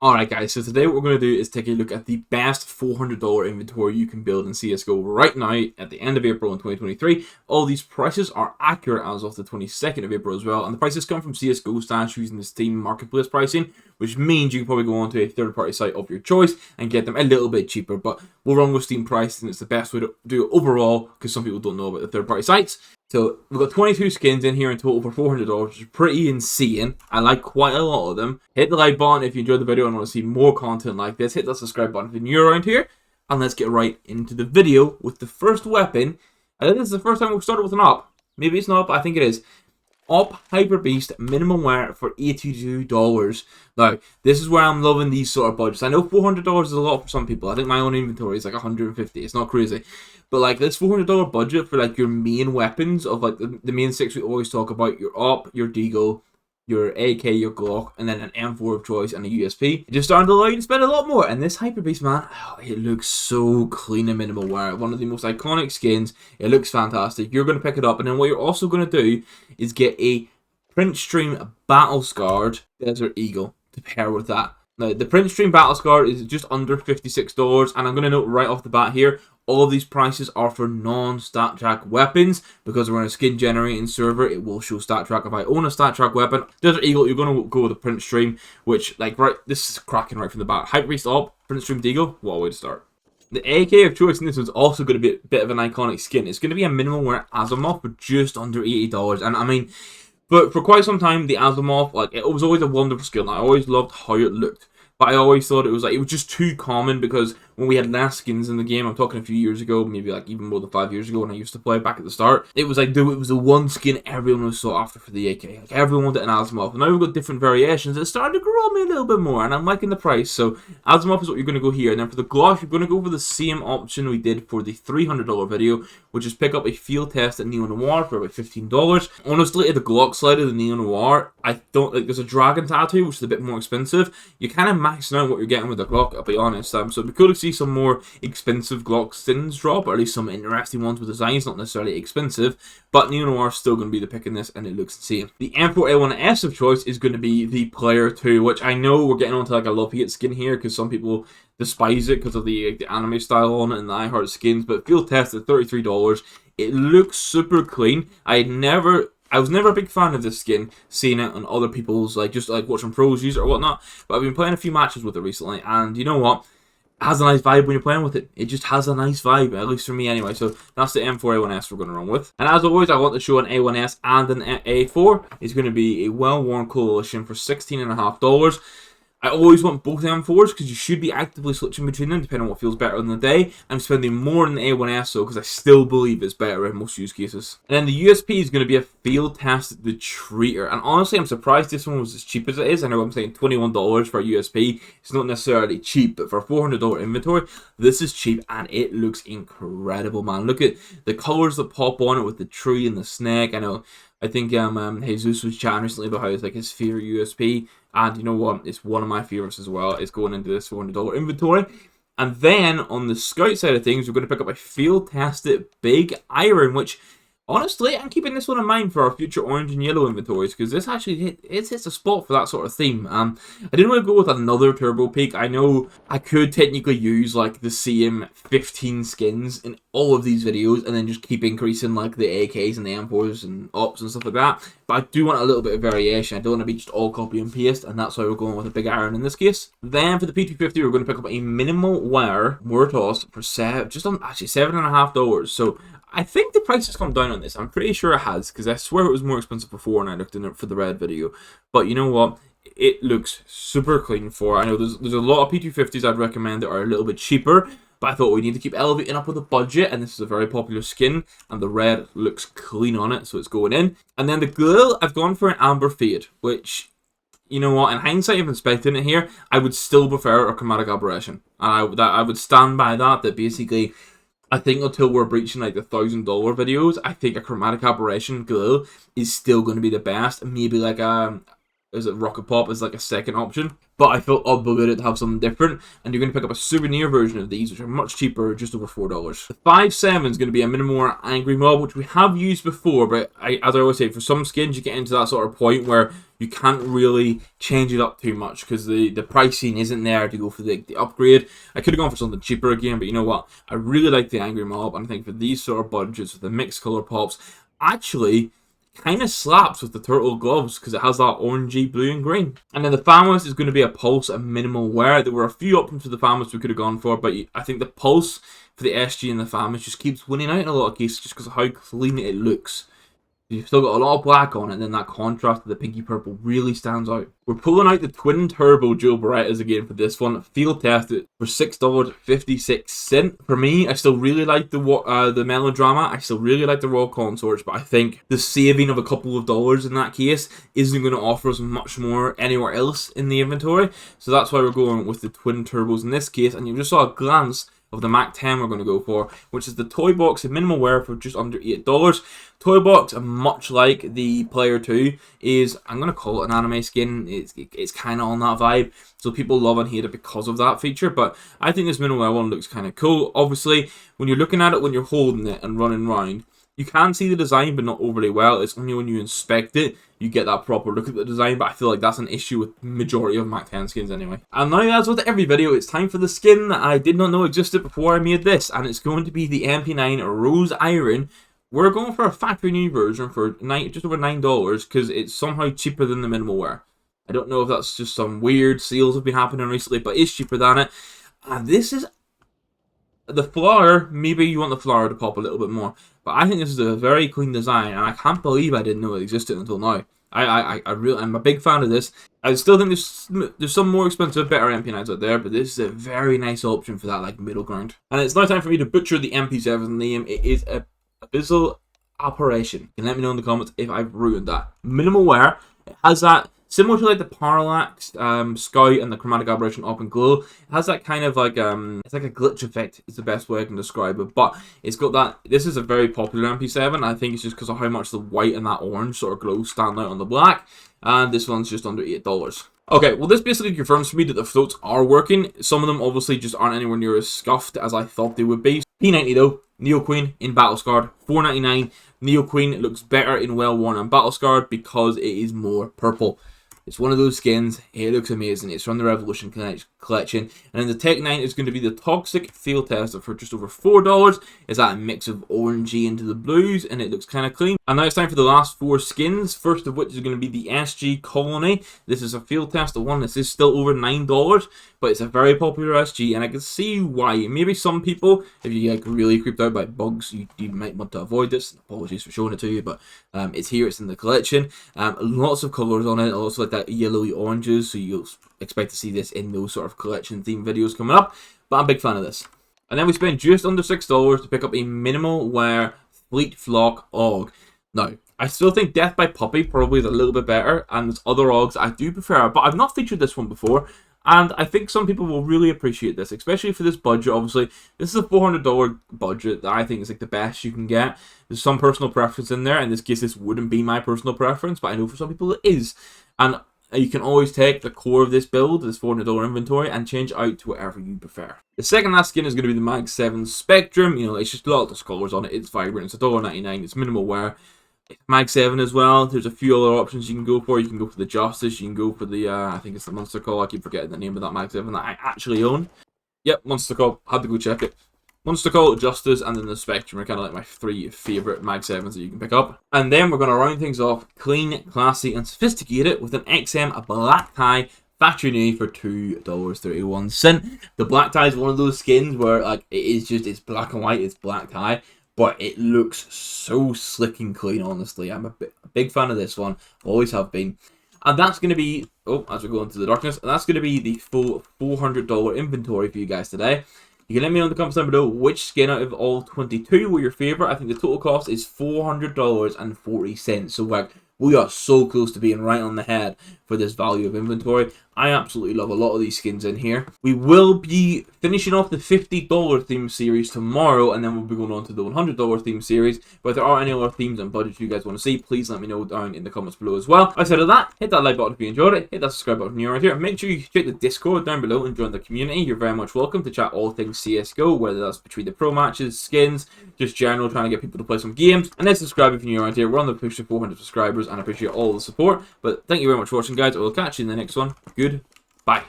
Alright guys, so today what we're going to do is take a look at the best $400 inventory you can build in CSGO right now at the end of April in 2023. All these prices are accurate as of the 22nd of April as well, and the prices come from CSGO stash using the Steam Marketplace pricing, which means you can probably go onto a third-party site of your choice and get them a little bit cheaper, but we'll run with Steam pricing. It's the best way to do it overall because some people don't know about the third-party sites. So we've got 22 skins in here in total for $400, which is pretty insane. I like quite a lot of them. Hit the like button if you enjoyed the video and want to see more content like this. Hit that subscribe button if you're new around here. And let's get right into the video with the first weapon. I think this is the first time we've started with an op. Maybe it's not, but I think it is. Op Hyper Beast minimum wear for $82. Now, this is where I'm loving these sort of budgets. I know $400 is a lot for some people. I think my own inventory is like $150. It's not crazy. But like this $400 budget for like your main weapons of like the main six we always talk about, your op, your deagle, your AK, your Glock, and then an M4 of choice and a USP. It just starting to allow you to spend a lot more. And this Hyper Beast, man, oh, it looks so clean and minimal wear. One of the most iconic skins. It looks fantastic. You're going to pick it up. And then what you're also going to do is get a Print Stream Battle Scarred Desert Eagle to pair with that. Now, the Print Stream Battle Scarred is just under $56. And I'm going to note right off the bat here, all of these prices are for non-stat track weapons because we're on a skin generating server. It will show stat track if I own a stat track weapon. Desert Eagle, you're going to go with the Print Stream, which, like, right, this is cracking right from the bat. Hyper Beast up, Print Stream Deagle, what a way to start. The AK of choice in this one's also going to be a bit of an iconic skin. It's going to be a minimum wear Asthma for just under $80. And I mean, but for quite some time, the Asthma, like, it was always a wonderful skin. I always loved how it looked. But I always thought it was just too common because when we had last skins in the game, I'm talking a few years ago, maybe like even more than 5 years ago when I used to play back at the start, it was like it was the one skin everyone was sought after for the AK. Like everyone wanted an Asthma. And now we've got different variations. It's starting to grow on me a little bit more, and I'm liking the price. So Asthma is what you're going to go here. And then for the Glock, you're going to go for the same option we did for the $300 video, which is pick up a field test at Neo Noir for about $15. Honestly, at the Glock side of the Neo Noir, I don't like. There's a dragon tattoo, which is a bit more expensive. You're kind of maxing out what you're getting with the Glock, I'll be honest. So it'd be cool to see some more expensive Glock skins drop, or at least some interesting ones with designs, not necessarily expensive. But Neo Noir is still going to be the pick in this, and it looks insane. The M4A1S of choice is going to be the Player 2, which I know we're getting onto like a Lafayette skin here because some people despise it because of the anime style on it and the I Heart skins. But field test at $33. It looks super clean. I was never a big fan of this skin, seeing it on other people's, just watching pros use it or whatnot. But I've been playing a few matches with it recently, and you know what? It has a nice vibe when you're playing with it. It just has a nice vibe, at least for me anyway. So that's the M4A1S we're going to run with. And as always, I want to show an A1S and an A4. It's going to be a well-worn coalition for $16.50. I always want both M4s because you should be actively switching between them depending on what feels better on the day. I'm spending more on the A1S though because I still believe it's better in most use cases. And then the USP is going to be a field test the Traitor. And honestly, I'm surprised this one was as cheap as it is. I know I'm saying $21 for a USP. It's not necessarily cheap, but for a $400 inventory, this is cheap and it looks incredible, man. Look at the colors that pop on it with the tree and the snake. I think Jesus was chatting recently about how it's like his favorite USP, and you know what? It's one of my favorites as well. It's going into this $400 inventory. And then on the scout side of things, we're going to pick up a field tested big iron, which honestly, I'm keeping this one in mind for our future orange and yellow inventories because this actually hits a spot for that sort of theme. I didn't want to go with another turbo peak. I know I could technically use like the same 15 skins in all of these videos and then just keep increasing like the AKs and the M4s and ops and stuff like that. But I do want a little bit of variation. I don't want to be just all copy and paste, and that's why we're going with a big iron in this case. Then for the P250, we're going to pick up a minimal wear Mortos for actually $7.50. So I think the price has come down on this. I'm pretty sure it has, because I swear it was more expensive before when I looked in it for the red video. But you know what? It looks super clean for. I know there's a lot of P250s I'd recommend that are a little bit cheaper, but I thought we need to keep elevating up with the budget, and this is a very popular skin, and the red looks clean on it, so it's going in. And then the glill, I've gone for an amber fade, which, you know what, in hindsight of inspecting it here, I would still prefer a chromatic aberration. And I would stand by that basically, I think until we're breaching like the $1,000 videos, I think a chromatic aberration glill is still going to be the best. Maybe like a is it Rocket Pop as like a second option. But I felt obligated to have something different, and you're going to pick up a souvenir version of these, which are much cheaper, just over $4. The 5.7 is going to be a Minimal Angry Mob, which we have used before, but as I always say, for some skins, you get into that sort of point where you can't really change it up too much because the pricing isn't there to go for the upgrade. I could have gone for something cheaper again, but you know what? I really like the Angry Mob, and I think for these sort of budgets with the mixed color pops, actually kind of slaps with the turtle gloves because it has that orangey blue and green. And then the Famous is going to be a Pulse and Minimal Wear. There were a few options for the Famous we could have gone for, but I think the Pulse for the SG and the Famous just keeps winning out in a lot of cases just because of how clean it looks. You've still got a lot of black on it, and then that contrast of the pinky purple really stands out. We're pulling out the twin turbo dual Berettas again for this one. Field tested for $6.56. For me, I still really like the Melodrama. I still really like the Royal Consorts, but I think the saving of a couple of dollars in that case isn't going to offer us much more anywhere else in the inventory. So that's why we're going with the twin turbos in this case, and you just saw a glance of the Mac 10 we're going to go for, which is the Toy Box in Minimal Wear for just under $8. Toy Box, much like the Player 2, is, I'm going to call it an anime skin. It's kind of on that vibe, so people love and hate it because of that feature, but I think this Minimal Wear one looks kind of cool. Obviously, when you're looking at it, when you're holding it and running around, you can see the design, but not overly well. It's only when you inspect it, you get that proper look at the design, but I feel like that's an issue with the majority of Mac 10 skins anyway. And now, as with every video, it's time for the skin that I did not know existed before I made this, and it's going to be the MP9 Rose Iron. We're going for a factory new version for just over $9, because it's somehow cheaper than the Minimal Wear. I don't know if that's just some weird sales have been happening recently, but it's cheaper than it. And this is the flower. Maybe you want the flower to pop a little bit more, but I think this is a very clean design, and I can't believe I didn't know it existed until now. I'm a big fan of this. I still think there's some more expensive, better MP9s out there, but this is a very nice option for that like middle ground. And it's now time for me to butcher the MP7 name. It is a Abyssal Apparition. You can let me know in the comments if I've ruined that. Minimal Wear. It has that, similar to like the Parallax, Scout, and the Chromatic Aberration Up and Glow. It has that kind of like, it's like a glitch effect is the best way I can describe it. But it's got that, this is a very popular MP7. I think it's just because of how much the white and that orange sort of glow stand out on the black. And this one's just under $8. Okay, well this basically confirms for me that the floats are working. Some of them obviously just aren't anywhere near as scuffed as I thought they would be. P90 though, Neo Queen in Battle Scarred, $4.99. Neo Queen looks better in Well Worn and Battle Scarred because it is more purple. It's one of those skins. It looks amazing. It's from the Revolution collection. And then the Tech 9 is going to be the Toxic Field Tester for just over $4. It's that mix of orangey into the blues, and it looks kind of clean. And now it's time for the last 4 skins. First of which is going to be the SG Colony. This is a Field Tester one. This is still over $9, but it's a very popular SG, and I can see why. Maybe some people, if you get really creeped out by bugs, you might want to avoid this. Apologies for showing it to you, but it's here. It's in the collection. Lots of colours on it. Also like that yellowy oranges, so you'll expect to see this in those sort of collection theme videos coming up, but I'm a big fan of this. And then we spent just under $6 to pick up a Minimal Wear Fleet Flock AUG. Now, I still think Death by Puppy probably is a little bit better, and there's other AUGs I do prefer, but I've not featured this one before, and I think some people will really appreciate this, especially for this budget. Obviously, this is a $400 budget that I think is like the best you can get. There's some personal preference in there. In this case, this wouldn't be my personal preference, but I know for some people it is. And you can always take the core of this build, this $400 inventory, and change it out to whatever you prefer. The second last skin is going to be the Mag 7 Spectrum. You know, it's just a lot of colours on it. It's vibrant. It's $1.99. It's Minimal Wear. It's Mag 7 as well. There's a few other options you can go for. You can go for the Justice. You can go for the, I think it's the Monster Call. I keep forgetting the name of that Mag 7 that I actually own. Yep, Monster Call. Had to go check it. Monster Call, Justice, and then the Spectrum are kind of like my 3 favourite Mag 7s that you can pick up. And then we're going to round things off clean, classy, and sophisticated with an XM Black Tie factory new for $2.31. The Black Tie is one of those skins where like it is just, it's black and white, it's black tie, but it looks so slick and clean, honestly. I'm a big fan of this one, always have been. And that's going to be, as we go into the darkness, that's going to be the full $400 inventory for you guys today. You can let me know in the comments down below which skin out of all 22 were your favourite. I think the total cost is $400.40. So like, we are so close to being right on the head for this value of inventory. I absolutely love a lot of these skins in here. We will be finishing off the $50 theme series tomorrow, and then we'll be going on to the $100 theme series. But if there are any other themes and budgets you guys want to see, please let me know down in the comments below as well. Outside of that, hit that like button if you enjoyed it, hit that subscribe button if you're right here. Make sure you check the Discord down below and join the community. You're very much welcome to chat all things CSGO, whether that's between the pro matches, skins, just general trying to get people to play some games. And then subscribe if you're new around here. We're on the push to 400 subscribers, and I appreciate all the support. But thank you very much for watching, guys. I will catch you in the next one. Goodbye.